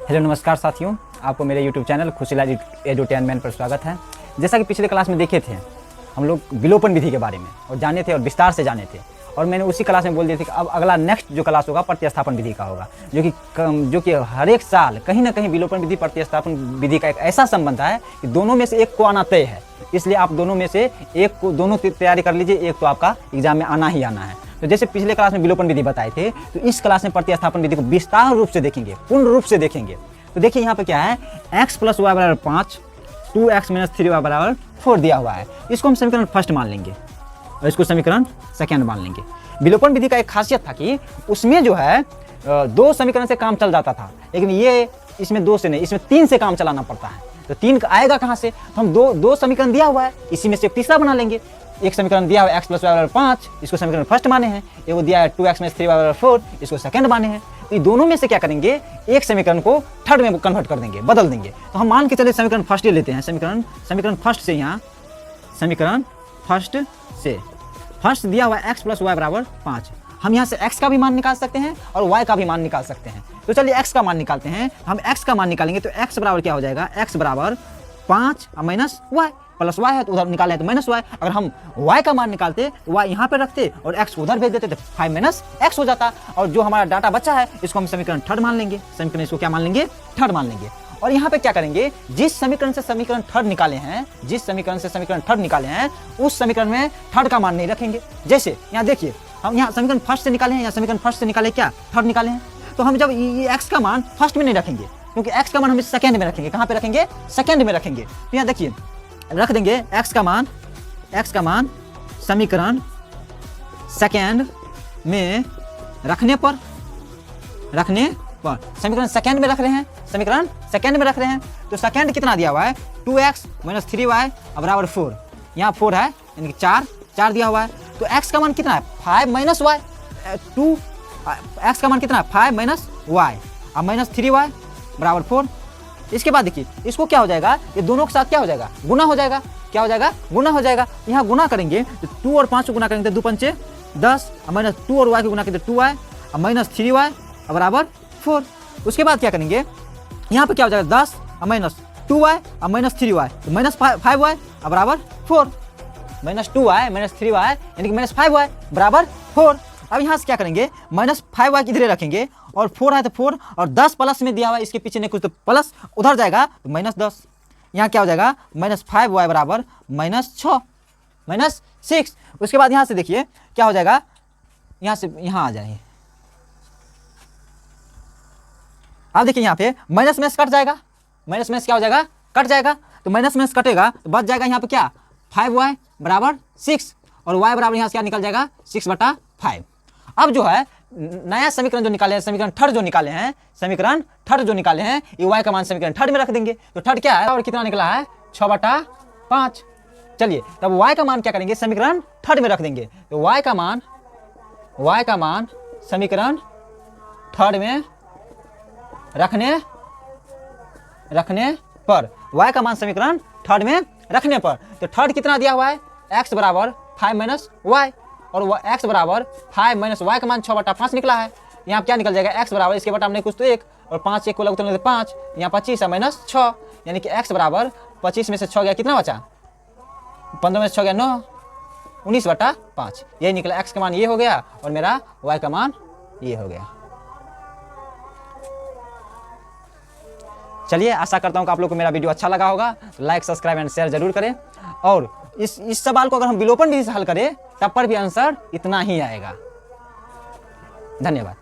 Hello नमस्कार साथियों, आपको मेरे YouTube चैनल खुशीलाल एडुटेनमेंट पर स्वागत है। जैसा कि पिछले क्लास में देखे थे, हम लोग विलोपन विधि के बारे में और जाने थे और विस्तार से जाने थे, और मैंने उसी क्लास में बोल दिया था कि अब अगला नेक्स्ट जो क्लास होगा प्रतिस्थापन विधि का होगा, जो कि हर एक साल कहीं ना कहीं विलोपन विधि प्रतिस्थापन विधि का एक ऐसा संबंध है कि दोनों में से एक को आना तय है। इसलिए आप दोनों में से एक को दोनों तैयारी कर लीजिए, एक तो आपका एग्जाम में आना ही आना है। तो जैसे पिछले क्लास में विलोपन विधि बताए थे, तो इस क्लास में प्रतिस्थापन विधि को विस्तार रूप से देखेंगे, पूर्ण रूप से देखेंगे। तो देखिए यहाँ पे क्या है, x + y = 5, 2x - 3y = 4 दिया हुआ है। इसको हम समीकरण फर्स्ट मान लेंगे और इसको समीकरण सेकेंड मान लेंगे। विलोपन विधि का एक खासियत था कि उसमें जो है दो समीकरण से काम चल जाता था, लेकिन ये इसमें दो से नहीं, इसमें 3 से काम चलाना पड़ता है। तो 3 आएगा कहाँ से? तो हम दो समीकरण दिया हुआ है, इसी में से एक तीसरा बना लेंगे। एक समीकरण दिया हुआ है x + y = 5, इसको समीकरण फर्स्ट माने हैं। एक दिया है 2x - 3y = 4, इसको सेकंड माने हैं। तो दोनों में से क्या करेंगे, एक समीकरण को थर्ड में कन्वर्ट कर देंगे, बदल देंगे। तो हम मान के चले समीकरण फर्स्ट ले लेते हैं। समीकरण फर्स्ट से, यहाँ समीकरण फर्स्ट से फर्स्ट दिया हुआ है x + y = 5। हम यहाँ से x का भी मान निकाल सकते हैं और y का भी मान निकाल सकते हैं। तो चलिए x का मान निकालते हैं। हम x का मान निकालेंगे तो x बराबर क्या हो जाएगा, x बराबर 5 - y प्लस y है, तो उधर निकाले तो -y। अगर हम y का मान निकालते, y यहाँ पे रखते और x उधर भेज देते तो 5 - x हो जाता। और जो हमारा डाटा बचा है, इसको हम समीकरण थर्ड मान लेंगे। समीकरण इसको क्या मान लेंगे, थर्ड मान लेंगे। और यहाँ पे क्या करेंगे, जिस समीकरण से समीकरण थर्ड निकाले हैं, उस समीकरण में थर्ड का मान नहीं रखेंगे। जैसे यहाँ देखिए, हम यहाँ समीकरण फर्स्ट से निकाले हैं, यहाँ समीकरण फर्स्ट से निकाले क्या, थर्ड निकाले हैं। तो हम जब ये x का मान फर्स्ट में नहीं रखेंगे, क्योंकि x का मान हम सेकेंड में रखेंगे। कहाँ पे रखेंगे, सेकेंड में रखेंगे। तो यहाँ देखिए रख देंगे x का मान समीकरण सेकेंड में रखने पर समीकरण सेकेंड में रख रहे हैं। तो सेकेंड कितना दिया हुआ है, 2x - 3y = 4। यहाँ 4 है, यानी कि 4 दिया हुआ है। तो x का मान कितना है, 5 - y। x का मान कितना है, 5 - y और -3y = 4। इसके बाद देखिए इसको क्या हो जाएगा, ये दोनों के साथ क्या हो जाएगा, गुना हो जाएगा। क्या हो जाएगा, गुना हो जाएगा। यहाँ गुना करेंगे तो 2 और 5 को गुना करेंगे तो 2 × 5 = 10 और -2 और y को गुना करेंगे तो 2y और -3y = 4। उसके बाद क्या करेंगे, यहाँ पे क्या हो जाएगा, 10 और -2y और -3y, तो -5y = 4। -2y - 3y यानी कि -5y = 4। अब यहाँ से क्या करेंगे, -5y किधरे रखेंगे और 4 है तो 4 और 10 प्लस में दिया हुआ है, इसके पीछे नहीं कुछ तो प्लस उधर जाएगा तो -10। यहाँ क्या हो जाएगा, -5y = -6 उसके बाद यहाँ से देखिए क्या हो जाएगा, यहाँ से यहाँ आ जाएंगे। अब देखिए यहाँ पे माइनस कट जाएगा, क्या हो जाएगा, कट जाएगा। तो माइनस कटेगा तो बच जाएगा यहाँ पे क्या, 5y = 6 और y बराबर यहाँ से क्या निकल जाएगा, 6/5। अब जो है नया समीकरण जो निकाले हैं, समीकरण थर्ड जो निकाले हैं, ये y का मान समीकरण थर्ड में रख देंगे। तो थर्ड क्या है और कितना निकला है, 6/5। चलिए तब y का मान क्या करेंगे, समीकरण थर्ड में रख देंगे। तो y का मान समीकरण थर्ड में रखने पर, y का मान समीकरण थर्ड में रखने पर, तो थर्ड कितना दिया हुआ है, x बराबर 5 - y और x बराबर 5 - y का मान 6/5 निकला है। यहाँ क्या निकल जाएगा, x बराबर इसके बटा में कुछ तो 1 और 5 1 को लगते हैं 5, यहाँ 25 और -6 यानी कि x बराबर 25 में से 6 गया, कितना बचा, 15 में से 6 गया 9, 19/5। यही निकला, x का मान ये हो गया और मेरा y का मान ये हो गया। चलिए आशा करता हूँ कि आप लोग को मेरा वीडियो अच्छा लगा होगा। लाइक, सब्सक्राइब एंड शेयर जरूर करें। और इस सवाल को अगर हम विलोपन विधि से हल करें तब पर भी आंसर इतना ही आएगा। धन्यवाद।